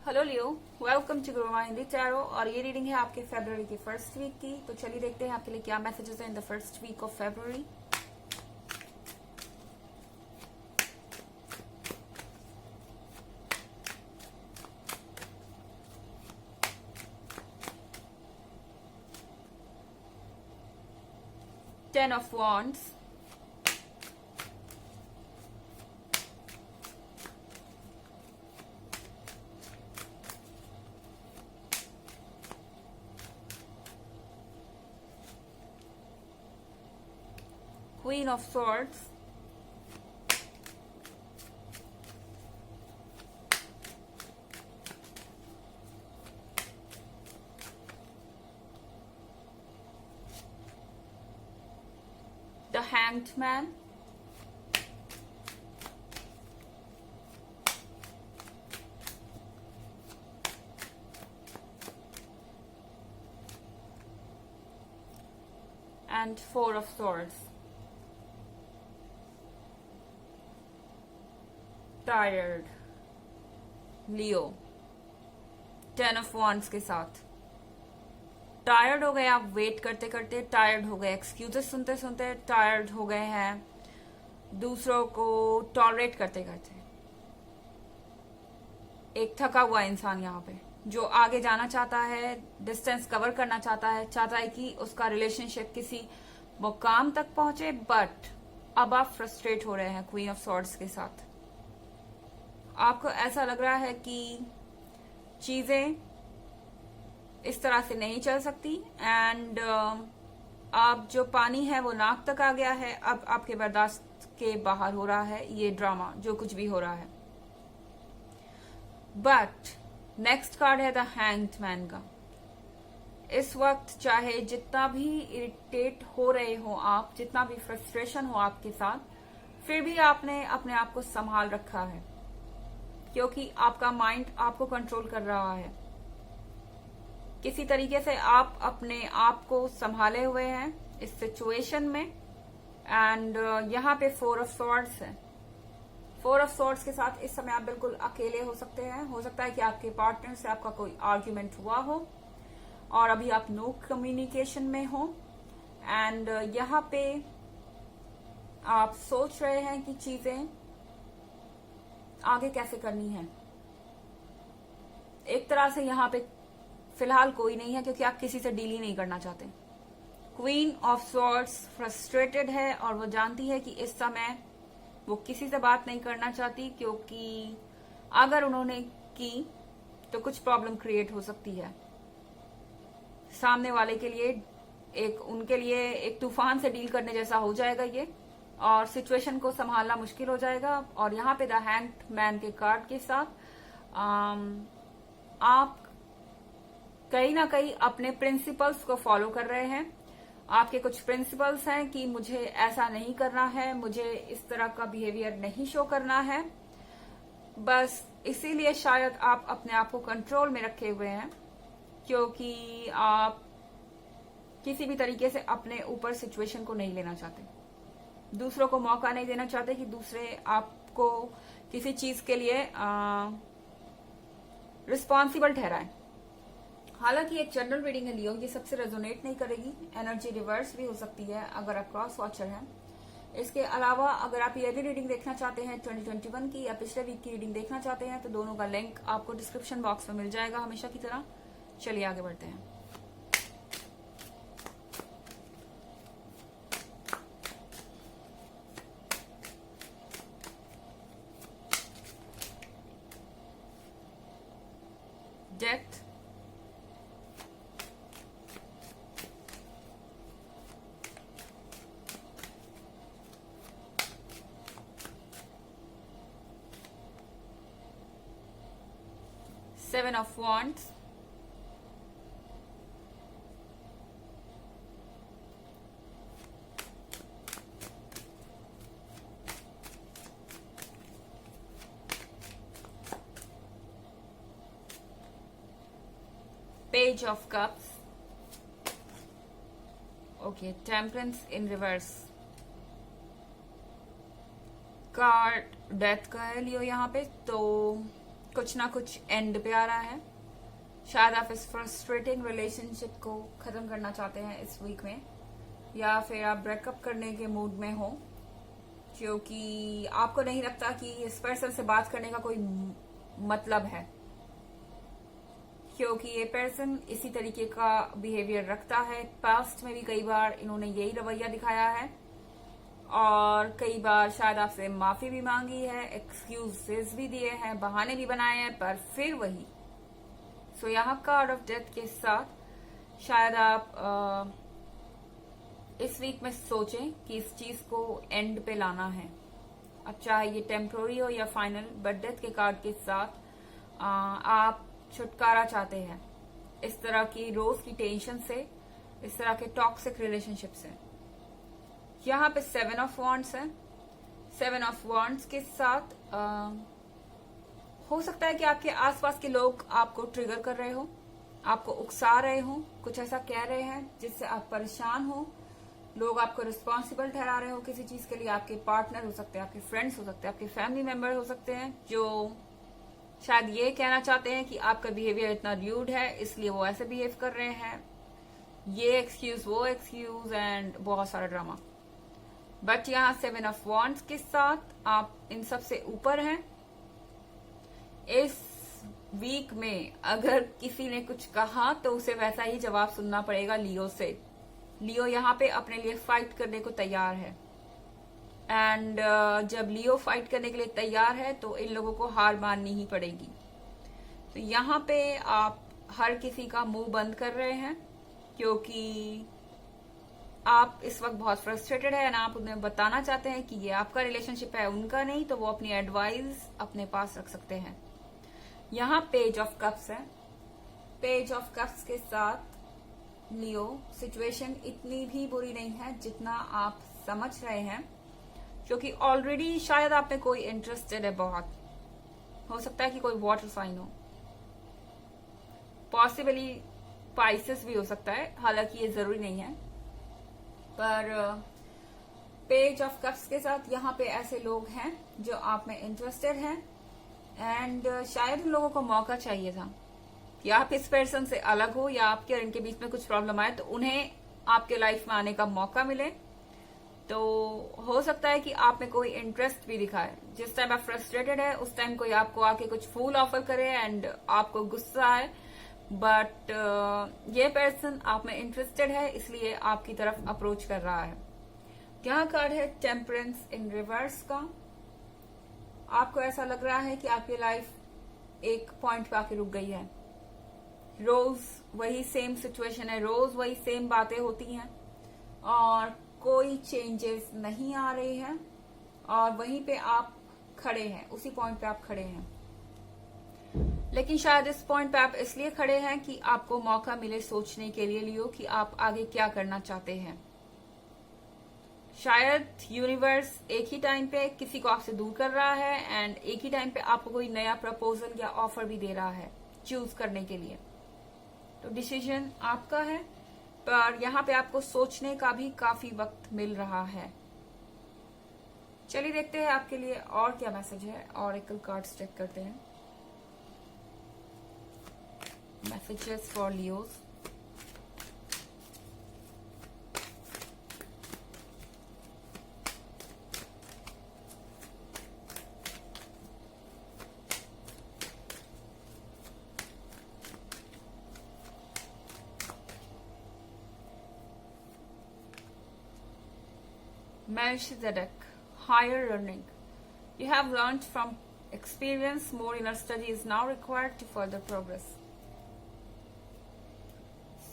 Hello Leo, welcome to Gurumaa Hindi tarot. और ये reading है आपके फरवरी के फर्स्ट वीक की। तो चलिए देखते हैं आपके लिए क्या मैसेजेस हैं in the first week of February. Ten of wands, queen of swords, the hanged man, and four of swords. Tired, Leo 10 of wands के साथ टायर्ड हो गए आप वेट करते करते, टायर्ड हो गए एक्सक्यूजेस सुनते सुनते, टायर्ड हो गए हैं दूसरों को टॉलरेट करते करते। एक थका हुआ इंसान यहाँ पे जो आगे जाना चाहता है, डिस्टेंस कवर करना चाहता है कि उसका रिलेशनशिप किसी मुकाम तक पहुंचे, बट अब आप फ्रस्ट्रेट हो रहे हैं क्वीन ऑफ सॉर्ड्स के साथ। आपको ऐसा लग रहा है कि चीजें इस तरह से नहीं चल सकती एंड अब जो पानी है वो नाक तक आ गया है, अब आपके बर्दाश्त के बाहर हो रहा है ये ड्रामा जो कुछ भी हो रहा है। बट नेक्स्ट कार्ड है द हैंग्ड मैन का। इस वक्त चाहे जितना भी इरिटेट हो रहे हो आप, जितना भी फ्रस्ट्रेशन हो आपके साथ, फिर भी आपने अपने आप को संभाल रखा है क्योंकि आपका माइंड आपको कंट्रोल कर रहा है। किसी तरीके से आप अपने आप को संभाले हुए हैं इस सिचुएशन में। एंड यहाँ पे फोर ऑफ सॉर्ड्स है। फोर ऑफ सॉर्ड्स के साथ इस समय आप बिल्कुल अकेले हो सकते हैं। हो सकता है कि आपके पार्टनर से आपका कोई आर्ग्यूमेंट हुआ हो और अभी आप नो कम्युनिकेशन में हो। एंड यहाँ पे आप सोच रहे हैं कि चीजें आगे कैसे करनी है। एक तरह से यहाँ पे फिलहाल कोई नहीं है क्योंकि आप किसी से डील ही नहीं करना चाहते। क्वीन ऑफ सॉर्ड्स फ्रस्ट्रेटेड है और वो जानती है कि इस समय वो किसी से बात नहीं करना चाहती क्योंकि अगर उन्होंने की तो कुछ प्रॉब्लम क्रिएट हो सकती है सामने वाले के लिए। उनके लिए एक तूफान से डील करने जैसा हो जाएगा ये, और सिचुएशन को संभालना मुश्किल हो जाएगा। और यहाँ पे द हैंग्ड मैन के कार्ड के साथ आप कहीं ना कहीं अपने प्रिंसिपल्स को फॉलो कर रहे हैं। आपके कुछ प्रिंसिपल्स हैं कि मुझे ऐसा नहीं करना है, मुझे इस तरह का बिहेवियर नहीं शो करना है। बस इसीलिए शायद आप अपने आप को कंट्रोल में रखे हुए हैं क्योंकि आप किसी भी तरीके से अपने ऊपर सिचुएशन को नहीं लेना चाहते, दूसरों को मौका नहीं देना चाहते कि दूसरे आपको किसी चीज के लिए रिस्पॉन्सिबल ठहराए। हालांकि एक जनरल रीडिंग है लियो, ये सबसे रेजोनेट नहीं करेगी। एनर्जी रिवर्स भी हो सकती है अगर आप क्रॉस वॉचर हैं। इसके अलावा अगर आप ये भी रीडिंग देखना चाहते हैं 2021 की या पिछले वीक की रीडिंग देखना चाहते हैं तो दोनों का लिंक आपको डिस्क्रिप्शन बॉक्स में मिल जाएगा हमेशा की तरह। चलिए आगे बढ़ते हैं। Death, seven of wands, page of cups, okay, temperance in reverse. Card death का है लियो यहाँ पे। तो कुछ ना कुछ एंड पे आ रहा है। शायद आप इस फ्रस्ट्रेटिंग रिलेशनशिप को खत्म करना चाहते हैं इस वीक में, या फिर आप ब्रेकअप करने के मूड में हो, क्योंकि आपको नहीं लगता कि इस पर्सन से बात करने का कोई मतलब है, क्योंकि ये पर्सन इसी तरीके का बिहेवियर रखता है। पास्ट में भी कई बार इन्होंने यही रवैया दिखाया है और कई बार शायद आपसे माफी भी मांगी है, एक्सक्यूजेस भी दिए हैं, बहाने भी बनाए हैं, पर फिर वही। सो यहाँ कार्ड ऑफ डेथ के साथ शायद आप इस वीक में सोचें कि इस चीज को एंड पे लाना है। अब चाहे ये टेम्पोररी हो या फाइनल, बट डेथ के कार्ड के साथ आप छुटकारा चाहते हैं इस तरह की रोज की टेंशन से, इस तरह के टॉक्सिक रिलेशनशिप से। यहाँ पे 7 ऑफ वॉन्ड्स है। 7 ऑफ वॉन्ड्स के साथ हो सकता है कि आपके आसपास के लोग आपको ट्रिगर कर रहे हो, आपको उकसा रहे हो, कुछ ऐसा कह रहे हैं जिससे आप परेशान हो। लोग आपको रिस्पॉन्सिबल ठहरा रहे हो किसी चीज के लिए। आपके पार्टनर हो सकते हैं, आपके फ्रेंड्स हो सकते हैं, आपके फैमिली मेंबर हो सकते हैं, जो शायद ये कहना चाहते हैं कि आपका बिहेवियर इतना र्यूड है इसलिए वो ऐसे बिहेव कर रहे हैं, ये एक्सक्यूज वो एक्सक्यूज एंड बहुत सारा ड्रामा। बट यहाँ 7 ऑफ वॉन्ड्स के साथ आप इन सब से ऊपर हैं। इस वीक में अगर किसी ने कुछ कहा तो उसे वैसा ही जवाब सुनना पड़ेगा लियो से। लियो यहाँ पे अपने लिए फाइट करने को तैयार है, एंड जब लियो फाइट करने के लिए तैयार है तो इन लोगों को हार माननी ही पड़ेगी। तो यहाँ पे आप हर किसी का मुंह बंद कर रहे हैं, क्योंकि आप इस वक्त बहुत फ्रस्ट्रेटेड है, आप उन्हें बताना चाहते हैं कि ये आपका रिलेशनशिप है, उनका नहीं, तो वो अपनी एडवाइस अपने पास रख सकते हैं। यहाँ पेज ऑफ कप्स है। पेज ऑफ कप्स के साथ लियो, सिचुएशन इतनी भी बुरी नहीं है जितना आप समझ रहे हैं, क्योंकि ऑलरेडी शायद आप में कोई इंटरेस्टेड है बहुत। हो सकता है कि कोई वाटर साइन हो, पॉसिबली पाइसेस भी हो सकता है, हालांकि ये जरूरी नहीं है। पर पेज ऑफ कप्स के साथ यहाँ पे ऐसे लोग हैं जो आप में इंटरेस्टेड हैं, एंड शायद उन लोगों को मौका चाहिए था कि आप इस पर्सन से अलग हो या आपके और इनके बीच में कुछ प्रॉब्लम आए तो उन्हें आपके लाइफ में आने का मौका मिले। तो हो सकता है कि आप में कोई इंटरेस्ट भी दिखाए। जिस टाइम आप फ्रस्ट्रेटेड है उस टाइम कोई आपको आके कुछ फूल ऑफर करे एंड आपको गुस्सा है, बट ये पर्सन आप में इंटरेस्टेड है इसलिए आपकी तरफ अप्रोच कर रहा है। यहाँ कार्ड है टेम्परेंस इन रिवर्स का। आपको ऐसा लग रहा है कि आपकी लाइफ एक पॉइंट पे आके रुक गई है। रोज वही सेम सिचुएशन है, रोज वही सेम बातें होती हैं और कोई चेंजेस नहीं आ रही हैं, और वहीं पे आप खड़े हैं, उसी पॉइंट पे आप खड़े हैं। लेकिन शायद इस पॉइंट पे आप इसलिए खड़े हैं कि आपको मौका मिले सोचने के लिए लियो कि आप आगे क्या करना चाहते हैं। शायद यूनिवर्स एक ही टाइम पे किसी को आपसे दूर कर रहा है एंड एक ही टाइम पे आपको कोई नया प्रपोजल या ऑफर भी दे रहा है चूज करने के लिए। तो डिसीजन आपका है, पर यहाँ पे आपको सोचने का भी काफी वक्त मिल रहा है। चलिए देखते हैं आपके लिए और क्या मैसेज है। ऑरेकल कार्ड्स चेक करते हैं। Messages for Leos. Melchizedek, higher learning. You have learned from experience. More inner study is now required to further progress.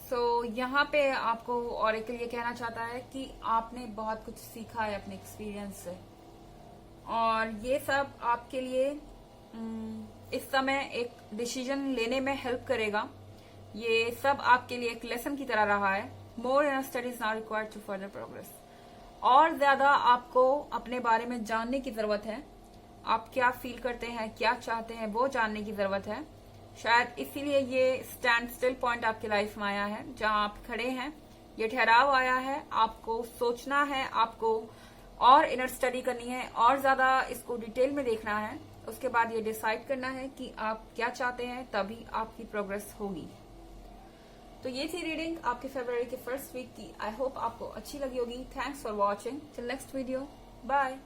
So यहाँ पे आपको ऑरेकल ये कहना चाहता है कि आपने बहुत कुछ सीखा है अपने एक्सपीरियंस से, और ये सब आपके लिए इस समय एक डिसीजन लेने में हेल्प करेगा। ये सब आपके लिए एक लेसन की तरह रहा है। More inner study is now required to further progress. और ज्यादा आपको अपने बारे में जानने की जरूरत है। आप क्या फील करते हैं, क्या चाहते हैं, वो जानने की जरूरत है। शायद इसीलिए ये स्टैंड स्टिल पॉइंट आपकी लाइफ में आया है, जहां आप खड़े हैं। ये ठहराव आया है, आपको सोचना है, आपको और इनर स्टडी करनी है और ज्यादा इसको डिटेल में देखना है। उसके बाद ये डिसाइड करना है कि आप क्या चाहते हैं, तभी आपकी प्रोग्रेस होगी। तो ये थी रीडिंग आपके फरवरी के फर्स्ट वीक की। आई होप आपको अच्छी लगी होगी। Thanks for watching. Till next video, bye.